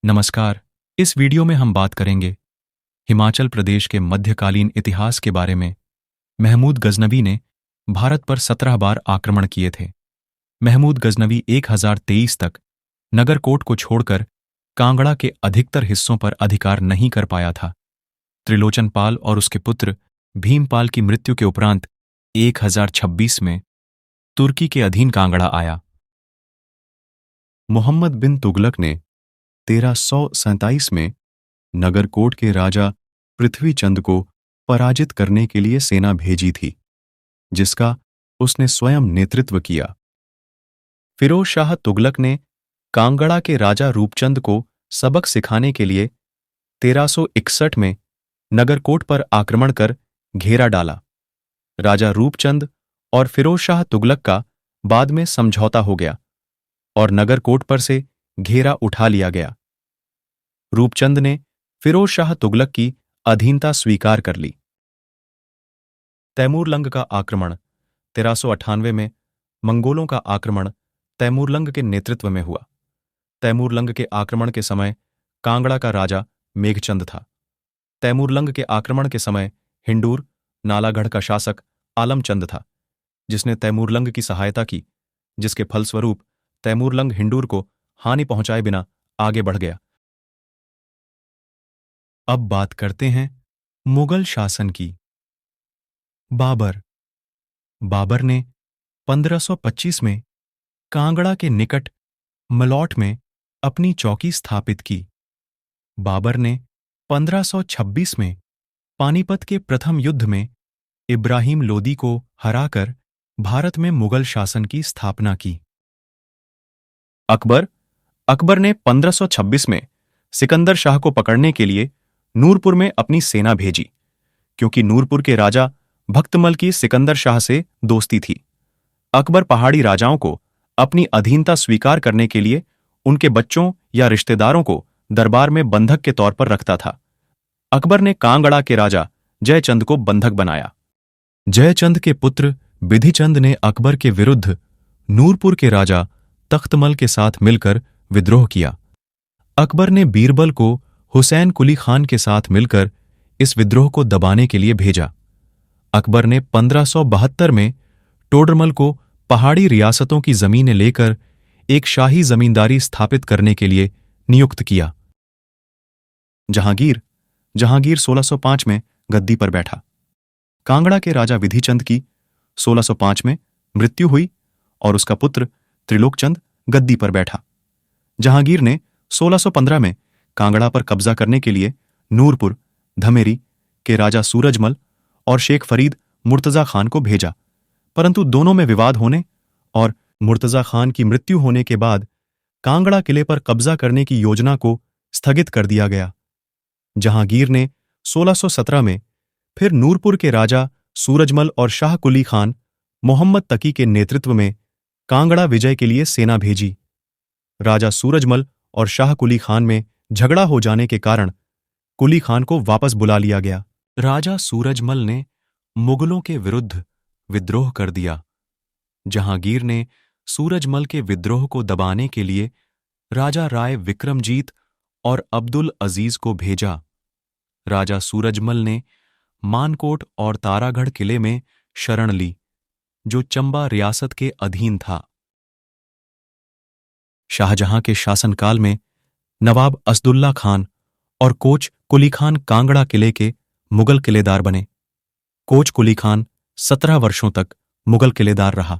नमस्कार। इस वीडियो में हम बात करेंगे हिमाचल प्रदेश के मध्यकालीन इतिहास के बारे में। महमूद गजनवी ने भारत पर 17 बार आक्रमण किए थे। महमूद गजनवी 1023 तक नगरकोट को छोड़कर कांगड़ा के अधिकतर हिस्सों पर अधिकार नहीं कर पाया था। त्रिलोचन पाल और उसके पुत्र भीमपाल की मृत्यु के उपरांत 1026 में तुर्की के अधीन कांगड़ा आया। मोहम्मद बिन तुगलक ने 1347 में नगरकोट के राजा पृथ्वीचंद को पराजित करने के लिए सेना भेजी थी, जिसका उसने स्वयं नेतृत्व किया। फिरोज शाह तुगलक ने कांगड़ा के राजा रूपचंद को सबक सिखाने के लिए 1361 में नगरकोट पर आक्रमण कर घेरा डाला। राजा रूपचंद और फिरोज शाह तुगलक का बाद में समझौता हो गया और नगरकोट पर से घेरा उठा लिया गया। रूपचंद ने फिरोज शाह तुगलक की अधीनता स्वीकार कर ली। तैमूरलंग का आक्रमण 1398 में मंगोलों का आक्रमण तैमूरलंग के नेतृत्व में हुआ। तैमूरलंग के आक्रमण के समय कांगड़ा का राजा मेघचंद था। तैमूरलंग के आक्रमण के समय हिंडूर नालागढ़ का शासक आलमचंद था, जिसने तैमूरलंग की सहायता की, जिसके फलस्वरूप तैमूरलंग हिंडूर को हानि पहुंचाए बिना आगे बढ़ गया। अब बात करते हैं मुगल शासन की। बाबर ने 1525 में कांगड़ा के निकट मलौट में अपनी चौकी स्थापित की। बाबर ने 1526 में पानीपत के प्रथम युद्ध में इब्राहिम लोदी को हराकर भारत में मुगल शासन की स्थापना की। अकबर ने 1526 में सिकंदर शाह को पकड़ने के लिए नूरपुर में अपनी सेना भेजी, क्योंकि नूरपुर के राजा भक्तमल की सिकंदर शाह से दोस्ती थी। अकबर पहाड़ी राजाओं को अपनी अधीनता स्वीकार करने के लिए उनके बच्चों या रिश्तेदारों को दरबार में बंधक के तौर पर रखता था। अकबर ने कांगड़ा के राजा जयचंद को बंधक बनाया। जयचंद के पुत्र बिधिचंद ने अकबर के विरुद्ध नूरपुर के राजा तख्तमल के साथ मिलकर विद्रोह किया। अकबर ने बीरबल को हुसैन कुली खान के साथ मिलकर इस विद्रोह को दबाने के लिए भेजा। अकबर ने 1572 में टोडरमल को पहाड़ी रियासतों की जमीनें लेकर एक शाही जमींदारी स्थापित करने के लिए नियुक्त किया। जहांगीर 1605 में गद्दी पर बैठा। कांगड़ा के राजा विधिचंद की 1605 में मृत्यु हुई और उसका पुत्र त्रिलोकचंद गद्दी पर बैठा। जहांगीर ने 1615 में कांगड़ा पर कब्जा करने के लिए नूरपुर, धमेरी के राजा सूरजमल और शेख फरीद मुर्तजा खान को भेजा, परंतु दोनों में विवाद होने और मुर्तजा खान की मृत्यु होने के बाद कांगड़ा किले पर कब्जा करने की योजना को स्थगित कर दिया गया। जहांगीर ने 1617 में फिर नूरपुर के राजा सूरजमल और शाह कुली खान मोहम्मद तकी के नेतृत्व में कांगड़ा विजय के लिए सेना भेजी। राजा सूरजमल और शाह कुली खान में झगड़ा हो जाने के कारण कुली खान को वापस बुला लिया गया। राजा सूरजमल ने मुगलों के विरुद्ध विद्रोह कर दिया। जहांगीर ने सूरजमल के विद्रोह को दबाने के लिए राजा राय विक्रमजीत और अब्दुल अजीज को भेजा। राजा सूरजमल ने मानकोट और तारागढ़ किले में शरण ली, जो चंबा रियासत के अधीन था। शाहजहां के शासनकाल में नवाब असदुल्ला खान और कोच कुली खान कांगड़ा किले के मुगल किलेदार बने। कोच कुली खान 17 वर्षों तक मुगल किलेदार रहा।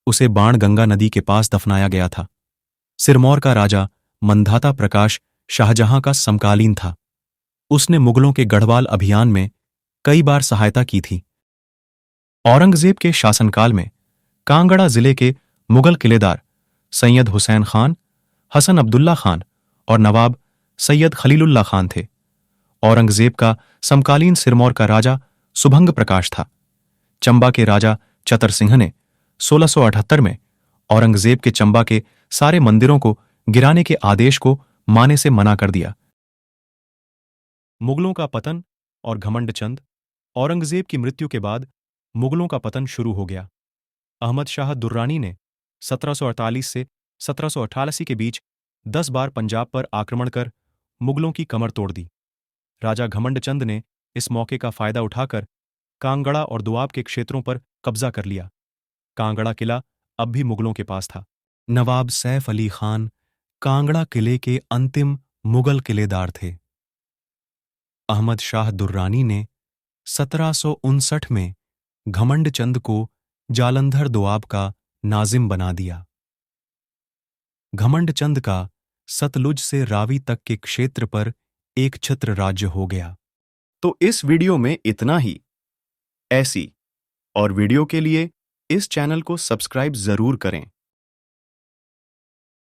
उसे बाणगंगा नदी के पास दफनाया गया था। सिरमौर का राजा मंधाता प्रकाश शाहजहां का समकालीन था। उसने मुगलों के गढ़वाल अभियान में कई बार सहायता की थी। औरंगजेब के शासनकाल में कांगड़ा जिले के मुगल किलेदार सैयद हुसैन खान, हसन अब्दुल्ला खान और नवाब सैयद खलीलुल्लाह खान थे। औरंगजेब का समकालीन सिरमौर का राजा सुभंग प्रकाश था। चंबा के राजा चतर सिंह ने 1678 में औरंगजेब के चंबा के सारे मंदिरों को गिराने के आदेश को माने से मना कर दिया। मुगलों का पतन और घमंड चंद। औरंगजेब की मृत्यु के बाद मुगलों का पतन शुरू हो गया। अहमद शाह दुर्रानी ने 1748 से 1788 के बीच 10 बार पंजाब पर आक्रमण कर मुगलों की कमर तोड़ दी। राजा घमंडचंद ने इस मौके का फायदा उठाकर कांगड़ा और दोआब के क्षेत्रों पर कब्जा कर लिया। कांगड़ा किला अब भी मुगलों के पास था। नवाब सैफ अली खान कांगड़ा किले के अंतिम मुगल किलेदार थे। अहमद शाह दुर्रानी ने 1759 में घमंडचंद को जालंधर दोआब का नाजिम बना दिया। घमंडचंद का सतलुज से रावी तक के क्षेत्र पर एक छत्र राज्य हो गया। तो इस वीडियो में इतना ही। ऐसी और वीडियो के लिए इस चैनल को सब्सक्राइब जरूर करें।